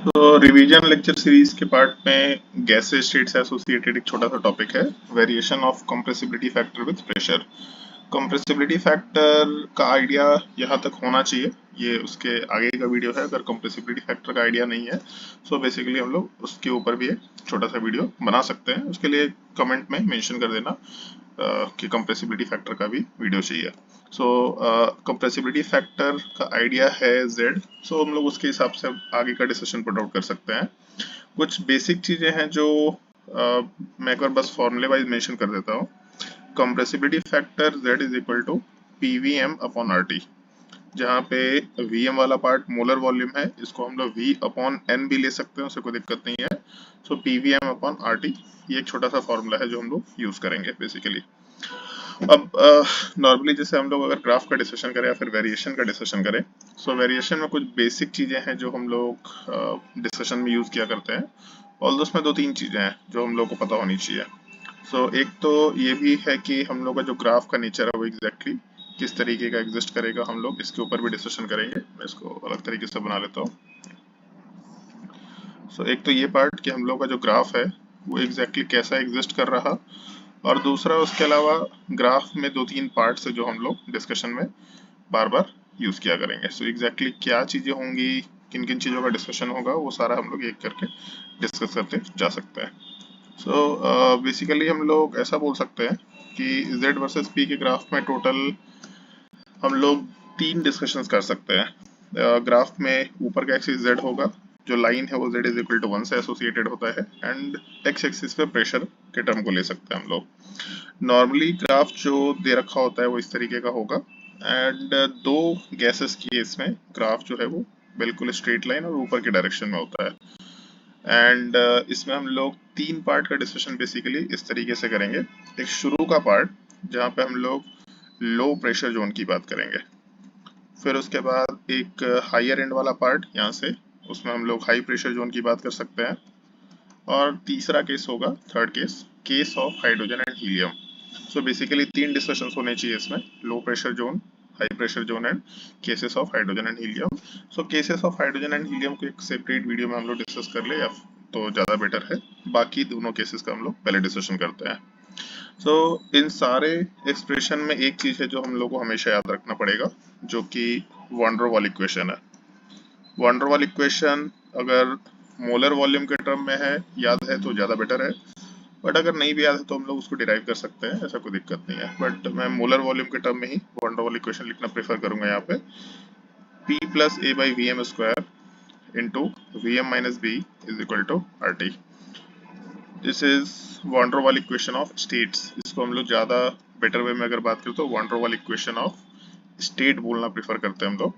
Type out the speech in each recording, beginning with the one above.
तो revision lecture series के part में गैस स्टेट से एसोसिएटेड एक छोटा सा टॉपिक है, variation of compressibility factor with pressure. Compressibility factor का आइडिया यहाँ तक होना चाहिए, ये उसके आगे का वीडियो है। अगर कंप्रेसिबिलिटी फैक्टर का आइडिया नहीं है सो बेसिकली हम लोग उसके ऊपर भी एक छोटा सा वीडियो बना सकते हैं। उसके लिए कमेंट में मेंशन कर देना कि कंप्रेसिबिलिटी फैक्टर का भी वीडियो चाहिए। सो कंप्रेसिबिलिटी फैक्टर का आइडिया है Z। सो हम लोग उसके हिसाब से आगे का डिस्कशन पुट आउट कर सकते हैं। कुछ बेसिक चीजें हैं जो मैं एक बार बस फॉर्मूले वाइज मेंशन कर देता हूँ। Compressibility factor Z is equal to PVM upon RT, जहाँ पे Vm वाला पार्ट मोलर वॉल्यूम है, इसको हम लोग V अपॉन N भी ले सकते हैं, उससे कोई दिक्कत नहीं है। सो PVM अपॉन RT, ये एक छोटा सा फॉर्मूला है जो हम लोग यूज करेंगे बेसिकली। अब नॉर्मली जैसे हम लोग अगर ग्राफ का डिस्कशन करें या फिर वेरिएशन का डिस्कशन करें, सो वेरिएशन में कुछ बेसिक चीजें हैं जो हम लोग डिस्कशन में यूज किया करते हैं। ऑल उसमें दो तीन चीजें हैं जो हम लोग को पता होनी चाहिए। सो एक तो ये भी है कि हम लोग का जो ग्राफ का नेचर है वो एग्जैक्टली किस तरीके का एग्जिस्ट करेगा, हम लोग इसके ऊपर भी डिस्कशन करेंगे। मैं इसको अलग तरीके से बना लेता हूँ। सो एक तो ये पार्ट कि हम लोग का जो ग्राफ है वो एग्जैक्टली कैसा एग्जिस्ट कर रहा, और दूसरा उसके अलावा ग्राफ में दो तीन पार्ट्स है जो हम लोग डिस्कशन में बार बार यूज किया करेंगे। सो एग्जैक्टली क्या चीजें होंगी, किन किन चीजों का डिस्कशन होगा, वो सारा हम लोग एक करके डिस्कस करते जा सकते हैं। सो बेसिकली हम लोग ऐसा बोल सकते हैं कि Z वर्सेस P के ग्राफ में टोटल हम लोग तीन डिस्कशंस कर सकते हैं। ग्राफ में ऊपर का एक्सिस Z होगा, जो लाइन है वो Z इज इक्वल टू 1 से एसोसिएटेड होता है, एंड एक्स एक्सिस पे प्रेशर के टर्म को ले सकते हैं हम लोग। नॉर्मली ग्राफ जो दे रखा होता है वो इस तरीके का होगा, एंड दो गैसेस की इसमें ग्राफ जो है वो बिल्कुल स्ट्रेट लाइन और ऊपर के डायरेक्शन में होता है। एंड इसमें हम लोग तीन पार्ट का डिस्कशन बेसिकली इस तरीके से करेंगे। एक शुरू का पार्ट जहाँ पे हम लोग लो प्रेशर जोन की बात करेंगे, फिर उसके बाद एक हायर एंड वाला पार्ट यहाँ से, उसमें हम लोग हाई प्रेशर जोन की बात कर सकते हैं, और तीसरा केस होगा third case, case of hydrogen and helium. So basically तीन डिस्कशंस होने चाहिए इसमें, लो pressure zone, high pressure zone and cases of hydrogen and helium. So cases of hydrogen and helium को एक सेपरेट वीडियो में हम लोग डिस्कस कर ले या तो ज़्यादा बेटर है। बाकी दोनों केसेस का हम लोग पहले डिस्कशन करते हैं। सो इन सारे एक्सप्रेशन में एक चीज़ है जो हम लोग को हमेशा याद रखना पड़ेगा, जो कि वॉन डर वाल इक्वेशन है। वॉन डर वाल इक्वेशन अगर मोलर वॉल्यूम के टर्म में है, याद है तो ज़्यादा बेटर है, बट अगर नहीं भी याद है तो हम लोग उसको डिराइव कर सकते हैं, ऐसा कोई दिक्कत नहीं है। बट मैं मोलर वॉल्यूम के टर्म में he won der Waals equation लिखना प्रेफर करूंगा यहाँ पे। P plus A by V M square into V M minus B is equal to R T. This is van der Waals equation of states. इसको हम लोग ज़्यादा better way में अगर बात करें तो von der Waals equation of state बोलना प्रेफर करते हैं हम लोग,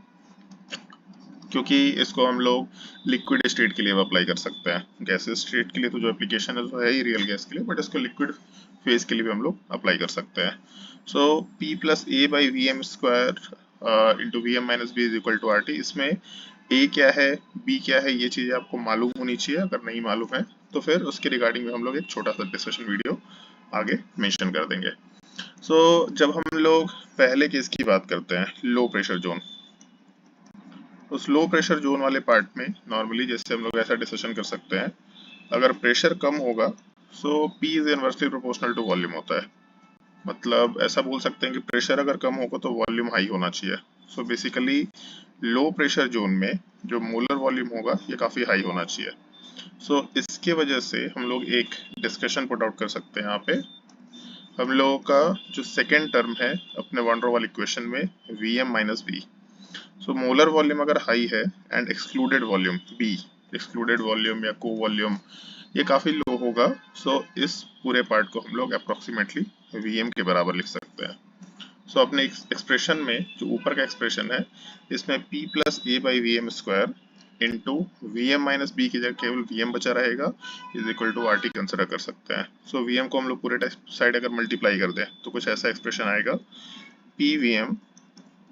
क्योंकि इसको हम लोग लिक्विड स्टेट के लिए अप्लाई कर सकते हैं। गैस स्टेट के लिए तो जो एप्लीकेशन है वो है ही रियल गैस के लिए, बट इसको लिक्विड फेज के लिए भी हम लोग अप्लाई कर सकते हैं। So P plus A by V M square into V M minus B is equal to R T. इसमें A क्या है, B क्या है, ये चीज़ें आपको मालूम होनी चाहिए। अगर नहीं मालूम है तो फिर उसके रिगार्डिंग में हम लोग एक छोटा सा डिस्कशन वीडियो आगे मेंशन कर देंगे। जब हम लोग पहले केस की बात करते हैं, लो प्रेशर जोन, उस लो प्रेशर जोन वाले पार्ट में नॉर्मली जैसे हम लोग ऐसा डिस्कशन कर सकते हैं, अगर प्रेशर कम होगा so P is inversely proportional to volume होता है। मतलब ऐसा बोल सकते हैं कि प्रेशर अगर कम होगा तो वॉल्यूम हाई होना चाहिए। सो बेसिकली लो प्रेशर जोन में जो मोलर वॉल्यूम होगा ये काफ़ी हाई होना चाहिए। इसके वजह से हम लोग एक डिस्कशन पुट आउट कर सकते हैं यहाँ पे। हम लोगों का जो सेकेंड टर्म है अपने वॉन डर वाल इक्वेशन में, V M minus B. Molar volume अगर हाई है and excluded volume B, excluded volume या को वॉल्यूम ये काफी लो होगा। इस पूरे पार्ट को हम लोग अप्रोक्सीमेटली वीएम के बराबर लिख सकते हैं। अपने एक्सप्रेशन में जो ऊपर का एक्सप्रेशन है इसमें P plus A by V M square into V M minus B की जगह केवल वी एम बचा रहेगा, is equal to R T consider कर सकते हैं। वी एम को हम लोग पूरे साइड अगर मल्टीप्लाई कर दें तो कुछ ऐसा एक्सप्रेशन आएगा, P V M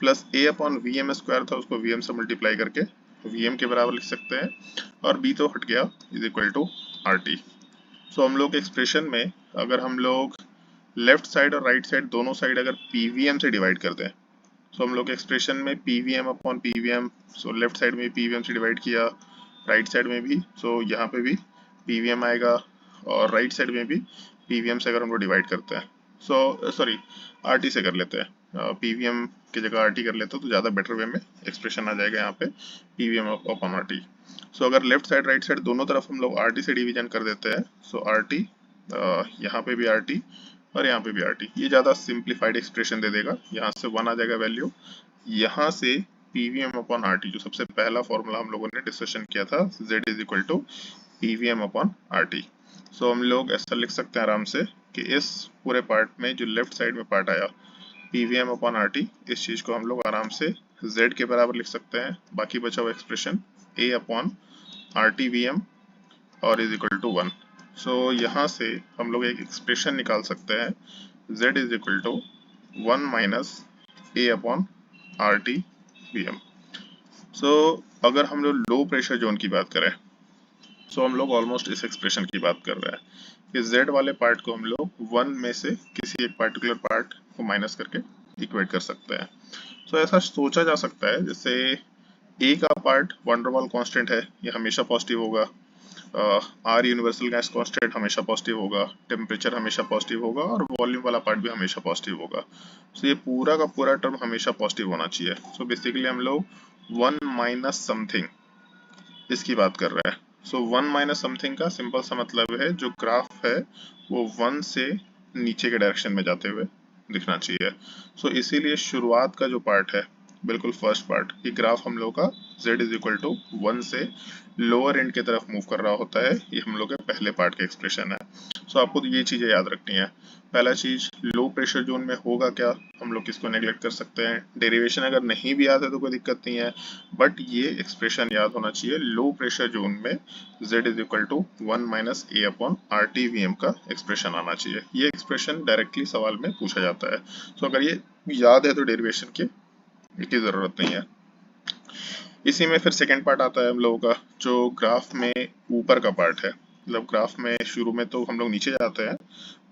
plus A upon we M square था, उसको वी एम से मल्टीप्लाई करके वी एम के बराबर लिख सकते हैं, और बी तो हट गया, is equal to R T. हम लोग एक्सप्रेशन में अगर हम लोग लेफ्ट साइड और राइट साइड दोनों साइड अगर पी वी एम से डिवाइड कर दें, हम लोग एक्सप्रेशन में P V M upon P V M, left side में पी वी एम से डिवाइड किया, राइट साइड में भी, सो यहाँ पे भी पीवीएम आएगा, और राइट साइड में भी पीवीएम से अगर हम लोग डिवाइड करते हैं, सो सॉरी आरटी से कर लेते हैं, पीवीएम की जगह आरटी कर लेते हैं तो ज़्यादा बेटर वे में एक्सप्रेशन आ जाएगा यहाँ पे पीवीएम अपॉन आरटी। सो अगर लेफ्ट साइड राइट साइड दोनों तरफ हम लोग आरटी से डिवीजन कर देते हैं, सो आरटी यहाँ पे भी आरटी और यहाँ पे भी आरटी, ये ज़्यादा सिंप्लीफाइड एक्सप्रेशन दे देगा। यहाँ से 1 आ जाएगा वैल्यू, यहाँ से पीवीएम अपॉन आरटी जो सबसे पहला फॉर्मूला हम लोगों ने डिस्कशन किया था, z is equal to PVM upon RT. So हम लोग ऐसा लिख सकते हैं आराम से कि इस पूरे पार्ट में जो लेफ्ट साइड में पार्ट आया पीवीएम अपॉन आरटी, इस चीज को हम लोग आराम से z के बराबर लिख सकते हैं। बाकी बचा हुआ expression a upon RT VM और इज इक्वल टू 1। सो यहाँ से हम लोग एक एक्सप्रेशन निकाल सकते हैं z is equal to 1 minus a upon RT VM. So अगर हम लोग लो प्रेशर जोन की बात करें, सो हम लोग ऑलमोस्ट इस एक्सप्रेशन की बात कर रहे हैं कि z वाले पार्ट को हम लोग 1 में से किसी एक पार्टिकुलर पार्ट को माइनस करके इक्वेट कर सकते हैं। सो ऐसा सोचा जा सकता है जैसे a का पार्ट वंडर वाल कांस्टेंट है, ये हमेशा पॉजिटिव होगा, आर यूनिवर्सल गैस कांस्टेंट हमेशा पॉजिटिव होगा, टेम्परेचर हमेशा पॉजिटिव होगा और वॉल्यूम वाला पार्ट भी हमेशा पॉजिटिव होगा। सो ये पूरा का पूरा टर्म हमेशा पॉजिटिव होना चाहिए। सो बेसिकली हम लोग 1 माइनस समथिंग इसकी बात कर रहे हैं। सो 1 माइनस समथिंग का सिंपल सा मतलब है जो ग्राफ है वो 1 से नीचे के डायरेक्शन में जाते हुए दिखना चाहिए। सो इसीलिए शुरुआत का जो पार्ट है, बिल्कुल फर्स्ट पार्ट, ये ग्राफ हम लोग का z इज इक्वल टू 1 से लोअर एंड की तरफ मूव कर रहा होता है, ये हम लोग के पहले पार्ट का एक्सप्रेशन है। सो आपको तो ये चीजें याद रखनी है। पहला चीज, लो प्रेशर जोन में होगा क्या, हम लोग किसको नेग्लेक्ट कर सकते हैं, डेरिवेशन अगर नहीं भी याद है तो कोई दिक्कत नहीं है, बट ये एक्सप्रेशन याद होना चाहिए। लो प्रेशर जोन में z is equal to 1 minus a upon RT VM का एक्सप्रेशन आना चाहिए। ये एक्सप्रेशन डायरेक्टली सवाल में पूछा जाता है। सो अगर ये याद है तो डेरिवेशन की जरूरत नहीं है। इसी में फिर सेकंड पार्ट आता है हम लोगों का, जो ग्राफ में ऊपर का पार्ट है। मतलब ग्राफ में शुरू में तो हम लोग नीचे जाते हैं,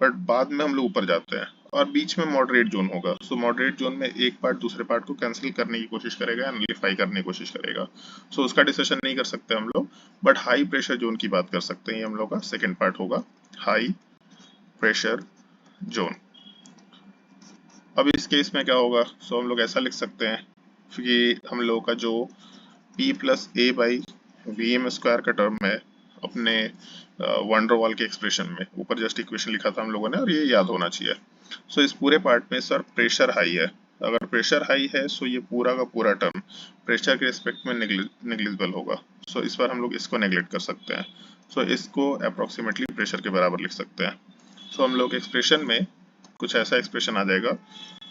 बट बाद में हम लोग ऊपर जाते हैं और बीच में मॉडरेट जोन होगा। सो मॉडरेट जोन में एक पार्ट दूसरे पार्ट को कैंसिल करने की कोशिश करेगा, नलिफाई करने की कोशिश करेगा। सो उसका डिस्कशन नहीं कर सकते हम लोग, बट हाई प्रेशर जोन की बात कर सकते हैं। हम लोग का सेकेंड पार्ट होगा हाई प्रेशर जोन। अब इस केस में क्या होगा, सो हम लोग ऐसा लिख सकते हैं कि हम लोग का जो P plus A by V M square का टर्म है अपने वंडर वाल के एक्सप्रेशन में, ऊपर जस्ट इक्वेशन लिखा था हम लोगों ने और ये याद होना चाहिए। सो इस पूरे पार्ट में सर प्रेशर हाई है, अगर प्रेशर हाई है सो ये पूरा का पूरा टर्म प्रेशर के रिस्पेक्ट में नेग्लिजिबल होगा। सो इस बार हम लोग इसको नेग्लेक्ट कर सकते हैं। सो इसको अप्रोक्सीमेटली प्रेशर के बराबर लिख सकते हैं। सो हम लोग एक्सप्रेशन में कुछ ऐसा एक्सप्रेशन आ जाएगा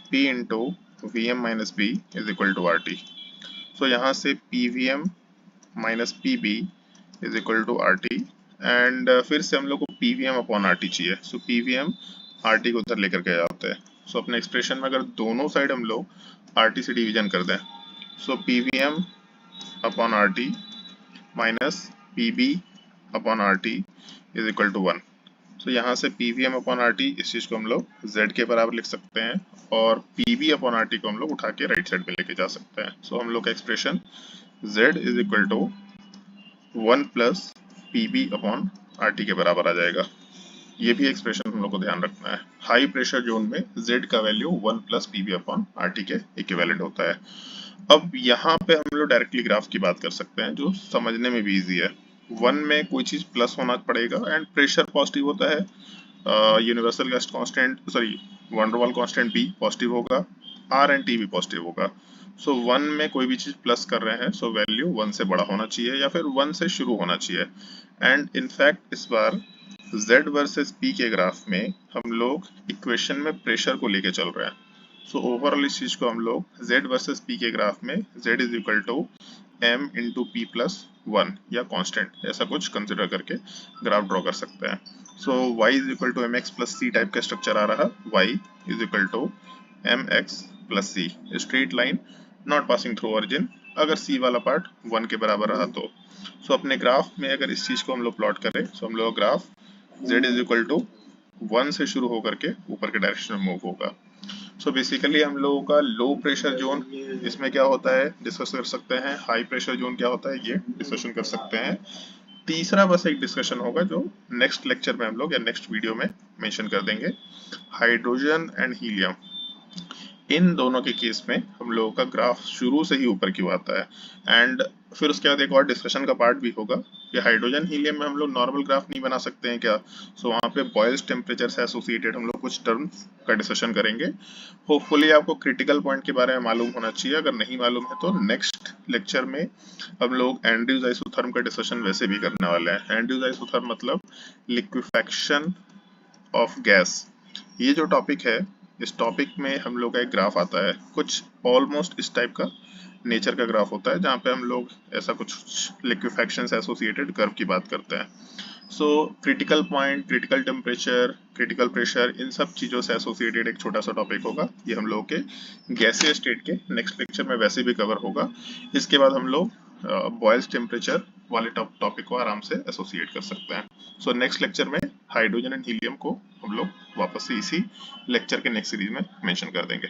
P into V M minus B is equal to R T. So यहाँ से P V M minus P B is equal to R T, and फिर से हम लोग को P V M upon R T चाहिए। So P V M R T को उधर लेकर के जाते हैं। सो अपने एक्सप्रेशन में अगर दोनों साइड हम लोग आर टी से डिवीजन कर दें, so P V M upon R T minus P B upon R T is equal to 1। So यहाँ से P V M upon R T, इस चीज को हम लोग z के बराबर लिख सकते हैं और P B upon R T को हम लोग उठा के राइट साइड पे लेके जा सकते हैं। सो हम लोग का expression z is equal to 1 plus P B upon R T के बराबर आ जाएगा। ये भी एक्सप्रेशन हम लोग को ध्यान रखना है। हाई प्रेशर जोन में z का value 1 plus P B upon R T के इक्विवेलेंट होता है। अब यहाँ पे हम लोग डायरेक्टली ग्राफ की बात कर सकते हैं जो समझने में भी इजी है। 1 में कोई चीज प्लस होना पड़ेगा एंड प्रेशर पॉजिटिव होता है, universal gas constant sorry wonder वाल कांस्टेंट भी पॉजिटिव होगा, आर एंड टी भी पॉजिटिव होगा। सो 1 में कोई भी चीज प्लस कर रहे हैं सो वैल्यू 1 से बड़ा होना चाहिए या फिर 1 से शुरू होना चाहिए। एंड इनफैक्ट इस बार z वर्सेस p के ग्राफ में हम लोग इक्वेशन में प्रेशर को लेके चल रहे हैं। सो ओवरऑल इस चीज को हम लोग z वर्सेस p के ग्राफ में z is equal to m into P plus 1 या कांस्टेंट ऐसा कुछ कंसिडर करके ग्राफ ड्रॉ कर सकते हैं। So y is equal to mx plus c type का स्ट्रक्चर आ रहा, y is equal to mx plus c, straight line not passing through origin, अगर c वाला पार्ट 1 के बराबर रहा तो। सो अपने ग्राफ में अगर इस चीज को हम लोग प्लॉट करें, सो हम लोग graph z is equal to 1 से शुरू होकर के ऊपर के डायरेक्शन में मूव होगा। सो बेसिकली हम लोगों का लो प्रेशर जोन, इसमें क्या होता है डिस्कस कर सकते हैं। हाई प्रेशर जोन क्या होता है ये डिस्कशन कर सकते हैं। तीसरा बस एक डिस्कशन होगा जो नेक्स्ट लेक्चर में हम लोग या नेक्स्ट वीडियो में मेंशन कर देंगे, हाइड्रोजन एंड हीलियम। इन दोनों के केस में हम लोगों का ग्राफ शुरू से ही ऊपर क्यों आता है, एंड फिर उसके बाद एक और डिस्कशन का पार्ट भी होगा कि हाइड्रोजन हीलियम में हम लोग नॉर्मल ग्राफ नहीं बना सकते हैं क्या। सो वहाँ पे बॉयल्स टेम्परेचर से एसोसिएटेड हम लोग कुछ टर्म्स का डिस्कशन करेंगे। होपफुली आपको क्रिटिकल पॉइंट के बारे में मालूम होना चाहिए। अगर नहीं मालूम है तो नेक्स्ट लेक्चर में हम लोग एंड्रयूज आइसोथर्म का डिस्कशन वैसे भी करने वाले हैं। एंड्रयूज आइसोथर्म मतलब लिक्विफैक्शन ऑफ गैस। ये जो टॉपिक है, इस टॉपिक में हम लोग का एक ग्राफ आता है कुछ ऑलमोस्ट इस टाइप का नेचर का ग्राफ होता है, जहाँ पे हम लोग ऐसा कुछ लिक्विफैक्शन से एसोसिएटेड कर्व की बात करते हैं। So critical point, critical temperature, critical pressure, इन सब चीज़ों से एसोसिएटेड एक छोटा सा टॉपिक होगा। ये हम लोग के गैसीय स्टेट के नेक्स्ट लेक्चर में वैसे भी कवर होगा। इसके बाद हम लोग बॉयल्स टेम्परेचर वाले टॉपिक को आराम से एसोसिएट कर सकते हैं। सो नेक्स्ट लेक्चर में हाइड्रोजन एंड हीलियम को हम लोग वापस से इसी लेक्चर के नेक्स्ट सीरीज में मेंशन कर देंगे।